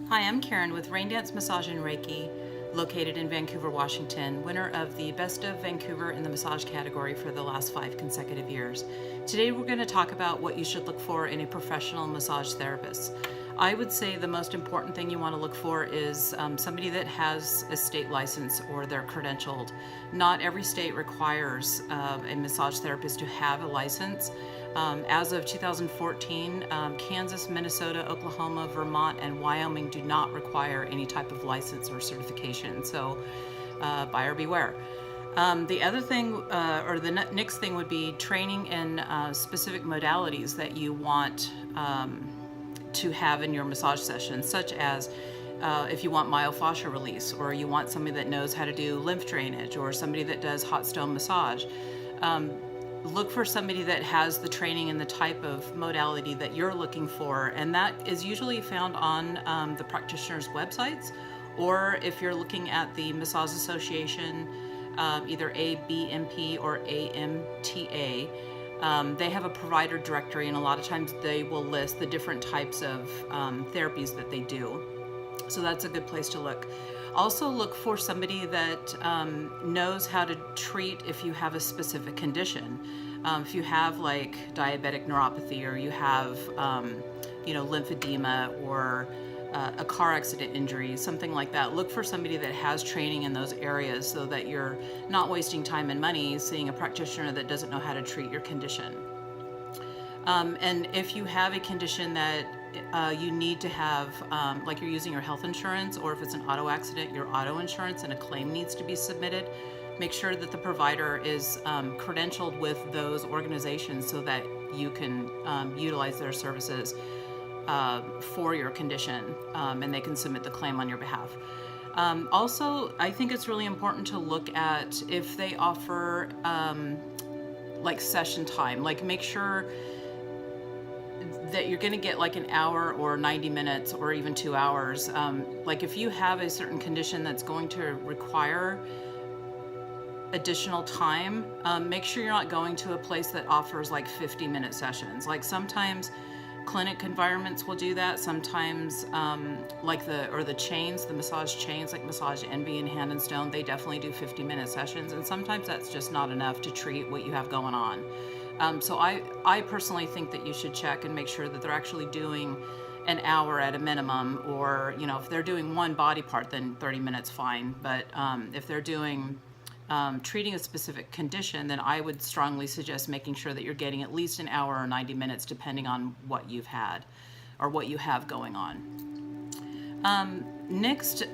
Hi, I'm Karen with RainDance Massage and Reiki, located in Vancouver, Washington, winner of the Best of Vancouver in the massage category for the last 5 consecutive years. Today we're going to talk about what you should look for in a professional massage therapist. I would say the most important thing you want to look for is somebody that has a state license or they're credentialed. Not every state requires a massage therapist to have a license. As of 2014, Kansas, Minnesota, Oklahoma, Vermont, and Wyoming do not require any type of license or certification, so buyer beware. The other thing, or the next thing would be training in specific modalities that you want to have in your massage sessions, such as if you want myofascial release, or you want somebody that knows how to do lymph drainage, or somebody that does hot stone massage. Look for somebody that has the training and the type of modality that you're looking for, and that is usually found on the practitioners' websites, or if you're looking at the Massage Association, either ABMP or AMTA, they have a provider directory, and a lot of times they will list the different types of therapies that they do. So that's a good place to look. Also look for somebody that knows how to treat if you have a specific condition. If you have like diabetic neuropathy, or you have lymphedema, or a car accident injury, something like that, look for somebody that has training in those areas so that you're not wasting time and money seeing a practitioner that doesn't know how to treat your condition. And if you have a condition that you need to have, like you're using your health insurance, or if it's an auto accident, your auto insurance, and a claim needs to be submitted, make sure that the provider is credentialed with those organizations so that you can utilize their services for your condition, and they can submit the claim on your behalf. Also, I think it's really important to look at if they offer like session time. Like, make sure that you're going to get like an hour or 90 minutes or even 2 hours. Like, if you have a certain condition that's going to require additional time, make sure you're not going to a place that offers like 50-minute sessions. Like, sometimes clinic environments will do that. Sometimes like the chains, the massage chains like Massage Envy and Hand and Stone, they definitely do 50-minute sessions, and sometimes that's just not enough to treat what you have going on. So I personally think that you should check and make sure that they're actually doing an hour at a minimum, or if they're doing one body part, then 30 minutes fine. But if they're doing treating a specific condition, then I would strongly suggest making sure that you're getting at least an hour or 90 minutes, depending on what you've had or what you have going on. Next,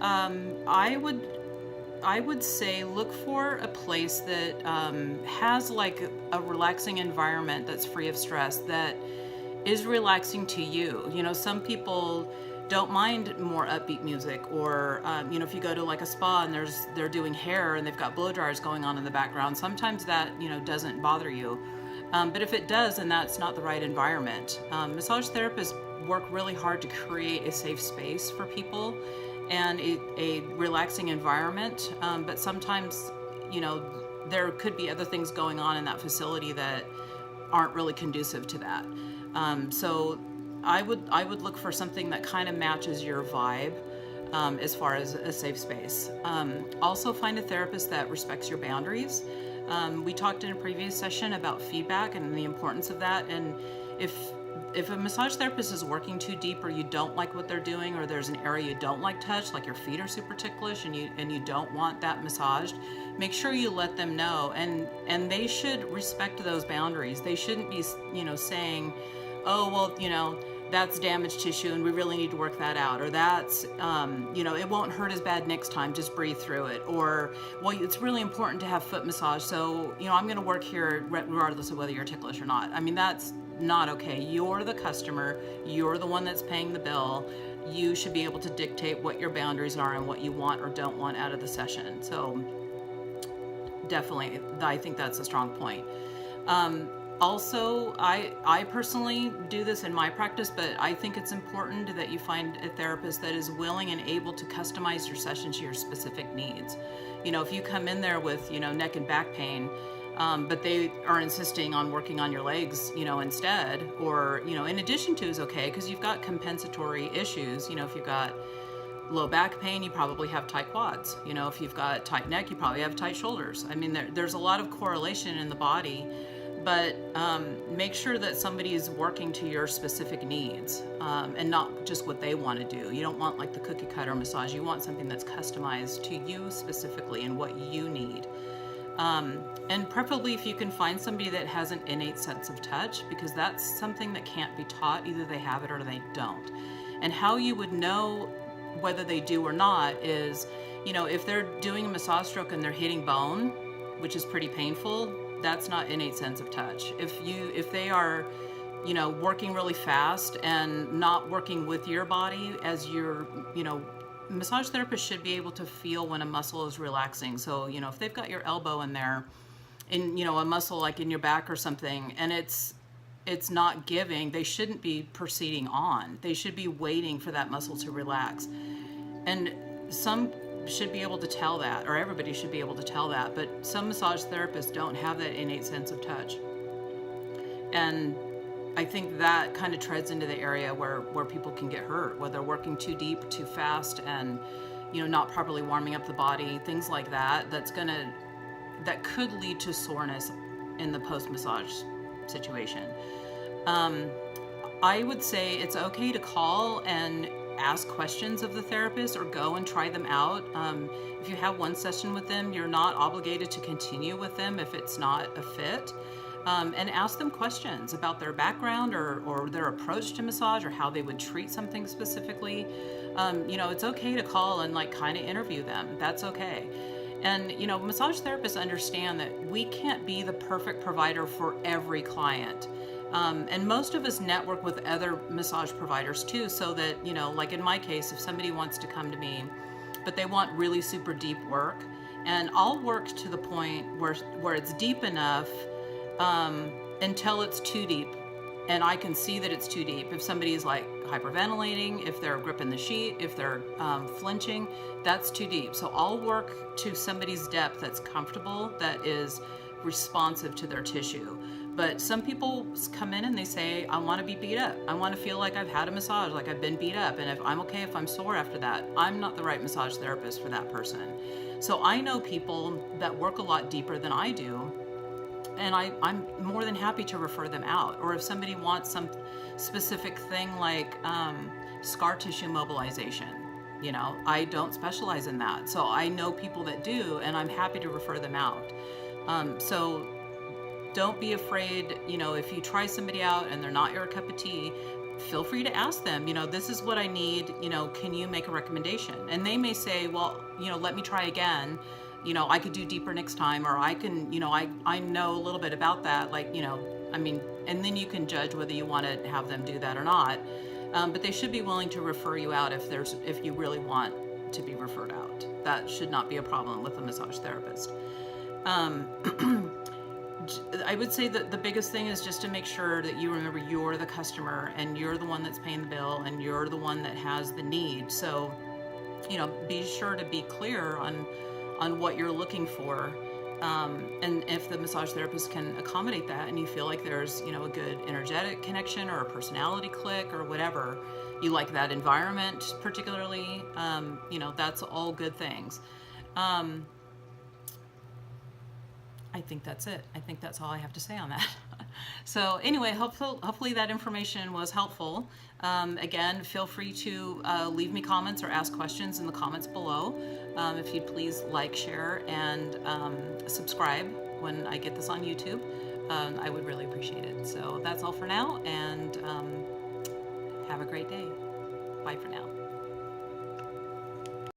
I would say look for a place that has like a relaxing environment that's free of stress, that is relaxing to you. Some people don't mind more upbeat music, or if you go to like a spa and they're doing hair and they've got blow dryers going on in the background, sometimes that doesn't bother you. But if it does, then that's not the right environment. Massage therapists work really hard to create a safe space for people and a relaxing environment, but sometimes there could be other things going on in that facility that aren't really conducive to that. So I would look for something that kind of matches your vibe as far as a safe space. Also, find a therapist that respects your boundaries. We talked in a previous session about feedback and the importance of that, and if a massage therapist is working too deep, or you don't like what they're doing, or there's an area you don't like touched, like your feet are super ticklish and you don't want that massaged, make sure you let them know, and they should respect those boundaries. They shouldn't be saying, oh, well, that's damaged tissue and we really need to work that out, or that's it won't hurt as bad next time, just breathe through it, or, well, it's really important to have foot massage, so I'm going to work here regardless of whether you're ticklish or not. I mean, that's not okay. You're the customer, you're the one that's paying the bill. You should be able to dictate what your boundaries are and what you want or don't want out of the session. So definitely, I think that's a strong point. Also, I personally do this in my practice, but I think it's important that you find a therapist that is willing and able to customize your session to your specific needs. If you come in there with neck and back pain, but they are insisting on working on your legs, instead, or, in addition to is okay, because you've got compensatory issues. If you've got low back pain, you probably have tight quads. If you've got tight neck, you probably have tight shoulders. I mean, there's a lot of correlation in the body, but make sure that somebody is working to your specific needs, and not just what they want to do. You don't want like the cookie cutter massage. You want something that's customized to you specifically and what you need. And preferably if you can find somebody that has an innate sense of touch, because that's something that can't be taught. Either they have it or they don't. And how you would know whether they do or not is, if they're doing a massage stroke and they're hitting bone, which is pretty painful, that's not innate sense of touch. If they are, working really fast and not working with your body as your, massage therapist should be able to feel when a muscle is relaxing. So, if they've got your elbow in there, in, a muscle like in your back or something, and it's not giving, they shouldn't be proceeding on. They should be waiting for that muscle to relax. And some should be able to tell that, or everybody should be able to tell that, but some massage therapists don't have that innate sense of touch. And I think that kind of treads into the area where people can get hurt, where they're working too deep, too fast, and not properly warming up the body, things like that. That could lead to soreness in the post-massage situation. I would say it's okay to call and ask questions of the therapist, or go and try them out. If you have one session with them, you're not obligated to continue with them if it's not a fit. And ask them questions about their background or their approach to massage, or how they would treat something specifically. It's okay to call and kind of interview them. That's okay. And, massage therapists understand that we can't be the perfect provider for every client. And most of us network with other massage providers too, so that, like in my case, if somebody wants to come to me, but they want really super deep work, and I'll work to the point where it's deep enough until it's too deep, and I can see that it's too deep. If somebody's hyperventilating, if they're gripping the sheet, if they're flinching, that's too deep. So I'll work to somebody's depth that's comfortable, that is responsive to their tissue. But some people come in and they say, I want to be beat up. I want to feel like I've had a massage, like I've been beat up. And if I'm okay if I'm sore after that, I'm not the right massage therapist for that person. So I know people that work a lot deeper than I do, and I'm more than happy to refer them out. Or if somebody wants some specific thing like scar tissue mobilization, I don't specialize in that. So I know people that do, and I'm happy to refer them out. So don't be afraid, if you try somebody out and they're not your cup of tea, feel free to ask them, this is what I need, can you make a recommendation? And they may say, well, let me try again. I could do deeper next time, or I can, I know a little bit about that, and then you can judge whether you want to have them do that or not. But they should be willing to refer you out if you really want to be referred out. That should not be a problem with a massage therapist. I would say that the biggest thing is just to make sure that you remember you're the customer, and you're the one that's paying the bill, and you're the one that has the need. So, be sure to be clear on what you're looking for. And if the massage therapist can accommodate that, and you feel like there's, a good energetic connection or a personality click or whatever, you like that environment particularly, that's all good things. I think that's it. I think that's all I have to say on that. So anyway, hopefully that information was helpful. Again, feel free to leave me comments or ask questions in the comments below. If you'd please like, share, and subscribe when I get this on YouTube. I would really appreciate it. So that's all for now, and have a great day. Bye for now.